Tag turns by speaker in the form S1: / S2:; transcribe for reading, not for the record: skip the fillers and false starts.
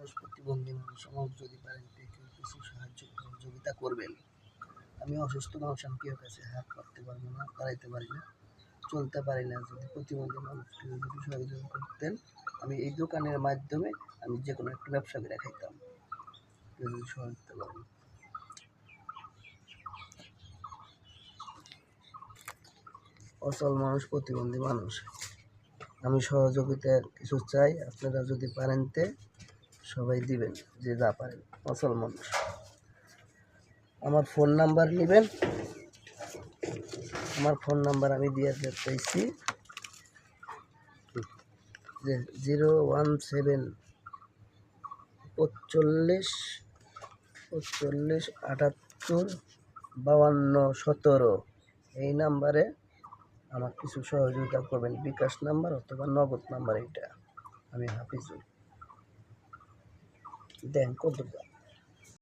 S1: মানুষ, প্রতিবন্ধী মানুষ, আমার যদি পারেন কেউ কিছু সাহায্য সহযোগিতা করবেন। আমি অসুস্থ মানুষ, আমি কেউ কাছে হাত পাততে পারবো না, দাঁড়াইতে পারি না, চলতে পারি না। যদি প্রতিবন্ধী মানুষকে যদি সহযোগিতা করতেন, আমি এই দোকানের মাধ্যমে আমি যে কোনো একটা ব্যবসা করে খাইতাম। কেউ যদি সহযোগিতা করেন। অচল মানুষ, প্রতিবন্ধী মানুষ, আমি সহযোগিতার কিছু চাই, আপনারা যদি পারেন তে সবাই দিবেন, যে যা পারেন। অচল মানুষ, আমার ফোন নাম্বার নেবেন, আমার ফোন নাম্বার আমি দিয়ে চাইছি যে 017 45 78 52 17। এই নাম্বারে আমার কিছু সহযোগিতা করবেন, বিকাশ নাম্বার অথবা নগদ নাম্বার। এইটা আমি হাফিজুল। দেন কত